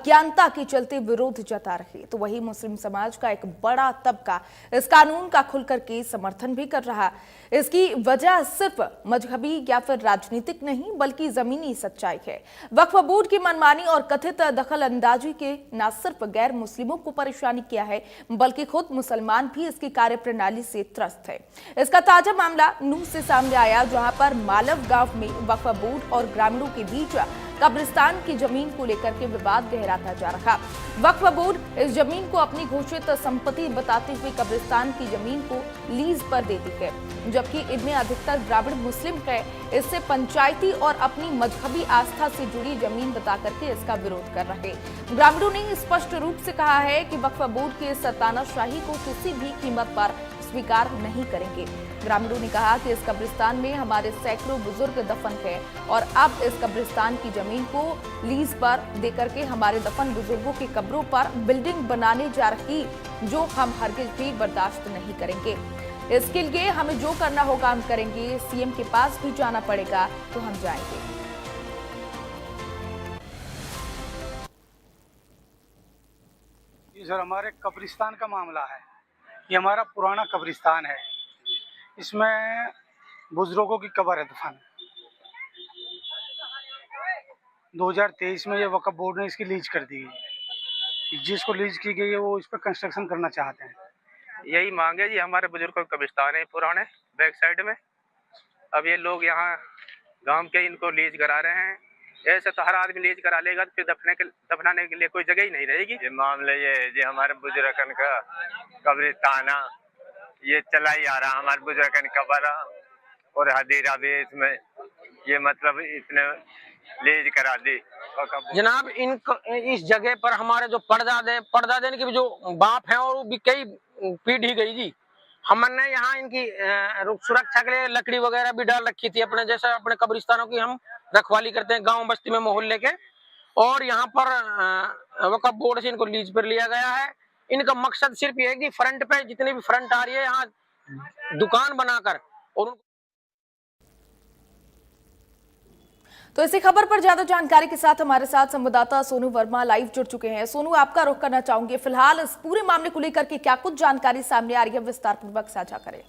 अज्ञानता के चलते विरोध जता रहे, तो वही मुस्लिम समाज का एक बड़ा तबका इस कानून का खुलकर के समर्थन भी कर रहा। इसकी वजह सिर्फ मजहबी या फिर राजनीतिक नहीं बल्कि जमीनी सच्चाई है। वक्फ बोर्ड की मनमानी और कथित दखल अंदाजी के न सिर्फ गैर मुस्लिमों को परेशानी किया है बल्कि खुद मुसलमान भी इसकी कार्यप्रणाली से त्रस्त है। इसका ताजा मामला नूह से सामने आया, जहां पर मालव गांव में वक्फ बोर्ड और ग्रामीणों के बीच कब्रिस्तान की जमीन को लेकर के विवाद गहराता जा रहा। वक्फ बोर्ड इस जमीन को अपनी घोषित संपत्ति बताते हुए कब्रिस्तान की जमीन को लीज पर देती है, जबकि इनमें अधिकतर ग्रामीण मुस्लिम है। इससे पंचायती और अपनी मजहबी आस्था से जुड़ी जमीन बता करके इसका विरोध कर रहे। ग्रामीणों ने स्पष्ट रूप से कहा है कि वक्फ बोर्ड की इस तानाशाही को किसी भी कीमत पर स्वीकार नहीं करेंगे। ग्रामीणों ने कहा कि इस कब्रिस्तान में हमारे सैकड़ों बुजुर्ग दफन हैं और अब इस कब्रिस्तान की जमीन को लीज पर देकर के हमारे दफन बुजुर्गों की कब्रों पर बिल्डिंग बनाने जा रही, जो हम हरगिज भी बर्दाश्त नहीं करेंगे। इसके लिए हमें जो करना होगा हम करेंगे। सीएम के पास भी जाना पड़ेगा तो हम जाएंगे। सर, हमारे कब्रिस्तान का मामला है। ये हमारा पुराना कब्रिस्तान है। इसमें बुजुर्गों की कब्र है दफन। 2023 में ये वक्फ बोर्ड ने इसकी लीज कर दी है। जिसको लीज की गई है वो इस पर कंस्ट्रक्शन करना चाहते हैं। यही मांग है जी। हमारे बुजुर्गों का कब्रिस्तान है पुराने बैक साइड में। अब ये लोग यहाँ गांव के इनको लीज करा रहे हैं। ऐसे तो हर आदमी लीज करा लेगा तो फिर दफनाने के लिए कोई जगह ही नहीं रहेगी। ये मामले ये है जी, हमारे बुजुर्गन का कब्रिस्तान ये चला ही आ रहा। हमारे बुजुर्गन कब्र और हदीरा भी इसमें ये मतलब इसने लीज करा दी। जनाब, इस जगह पर हमारे जो परदादे की भी जो बाप है और वो भी कई पीढ़ी गई जी। हमने यहाँ इनकी सुरक्षा के लिए लकड़ी वगैरह भी डाल रखी थी। अपने जैसे अपने कब्रिस्तानों की हम रखवाली करते हैं गांव बस्ती में मोहल्ले के। और यहाँ पर वक्फ बोर्ड से इनको लीज पर लिया गया है। इनका मकसद सिर्फ ये है कि फ्रंट पे जितनी भी फ्रंट आ रही है यहाँ दुकान बनाकर और तो इसी खबर पर ज्यादा जानकारी के साथ हमारे साथ संवाददाता सोनू वर्मा लाइव जुड़ चुके हैं। सोनू, आपका रुख करना चाहूंगी, फिलहाल इस पूरे मामले को लेकर के क्या कुछ जानकारी सामने आ रही है, विस्तार पूर्वक साझा करें।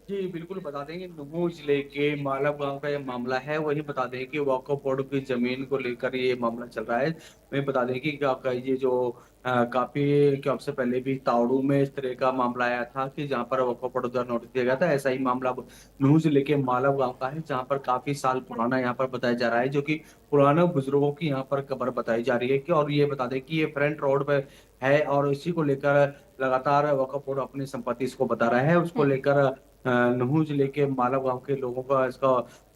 जी बिल्कुल, बता दें कि नूह जिले के मालव गांव का ये मामला है। वही बता दें कि वक्फ बोर्ड की जमीन को लेकर ये मामला चल रहा है। वही बता दें कि आपका ये जो काफी से पहले भी तावड़ू में इस तरह का मामला आया था कि जहां पर वक्फ बोर्ड द्वारा नोटिस दिया गया था। ऐसा ही मामला नूह जिले के मालव गांव का है, जहां पर काफी साल पुराना यहाँ पर बताया जा रहा है, जो कि पुराने बुजुर्गों की यहाँ पर कब्र बताई जा रही है। कि और ये बता दें कि ये फ्रंट रोड पे है और इसी को लेकर लगातार वक्फ बोर्ड अपनी संपत्ति इसको बता रहा है। उसको लेकर नूह जिले के मालव गांव के लोगों का इसका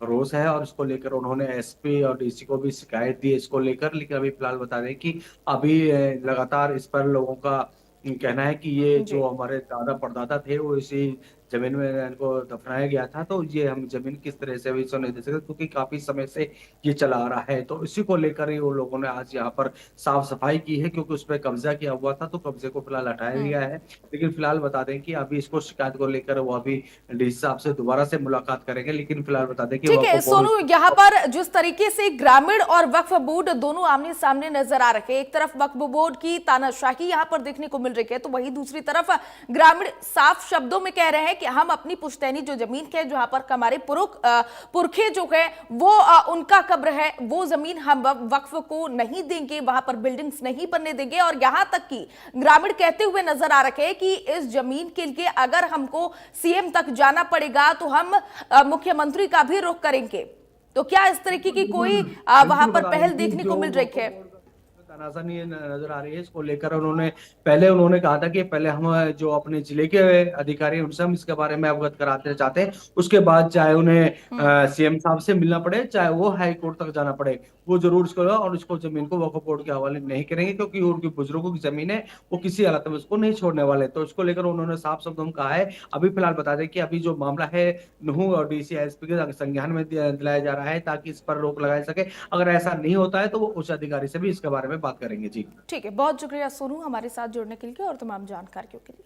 रोष है और इसको लेकर उन्होंने एसपी और डीसी को भी शिकायत दी इसको लेकर। लेकिन अभी फिलहाल बता दें कि अभी लगातार इस पर लोगों का कहना है कि ये जो हमारे दादा परदादा थे वो इसी जमीन में इनको दफनाया गया था। तो ये हम जमीन किस तरह से भी नहीं दे सकते क्योंकि काफी समय से ये चला आ रहा है। तो इसी को लेकर ही वो लोगों ने आज यहाँ पर साफ सफाई की है, क्योंकि उस पर कब्जा किया हुआ था। तो कब्जे को फिलहाल हटाया गया है। लेकिन फिलहाल बता दें कि अभी इसको शिकायत को लेकर वो अभी डीसी साहब से दोबारा से मुलाकात करेंगे। लेकिन फिलहाल बता दें कि ठीक है सोनू, यहाँ पर जिस तरीके से ग्रामीण और वक्फ बोर्ड दोनों आमने सामने नजर आ रहे हैं, एक तरफ वक्फ बोर्ड की तानाशाही यहाँ पर देखने को मिल रही है, तो वही दूसरी तरफ ग्रामीण साफ शब्दों में कह रहे हैं कि हम अपनी पुश्तैनी जो जमीन है, जहां पर हमारे पुरखे जो है वो उनका कब्र है, वो जमीन हम वक्फ को नहीं देंगे, वहां पर बिल्डिंग्स नहीं बनने देंगे। और यहां तक कि ग्रामीण कहते हुए नजर आ रहे हैं कि इस जमीन के लिए अगर हमको सीएम तक जाना पड़ेगा तो हम मुख्यमंत्री का भी रुख करेंगे। तो क्या इस तरीके की कोई वहां पर पहल देखने को मिल रही है? तानाशाही नजर आ रही है। इसको लेकर उन्होंने कहा था कि पहले हम जो अपने जिले के अधिकारी उनसे हम इसके बारे में अवगत कराते चाहते हैं, उसके बाद चाहे उन्हें सीएम साहब से मिलना पड़े, चाहे वो हाई कोर्ट तक जाना पड़े, वो जरूर इसको और इसको जमीन को वक्फ बोर्ड के हवाले नहीं करेंगे, क्योंकि उनकी बुजुर्गों की जमीन है, वो किसी हालत में उसको नहीं छोड़ने वाले। तो इसको लेकर उन्होंने साफ शब्दों में कहा है। अभी फिलहाल बता दें कि अभी जो मामला है नूह और डीसी एसपी के संज्ञान में दिलाया जा रहा है ताकि इस पर रोक लगाई सके। अगर ऐसा नहीं होता है तो वो उच्च अधिकारी से भी इसके बारे में बात करेंगे। जी ठीक है, बहुत शुक्रिया सोनू हमारे साथ जुड़ने के लिए और तमाम जानकारियों के लिए।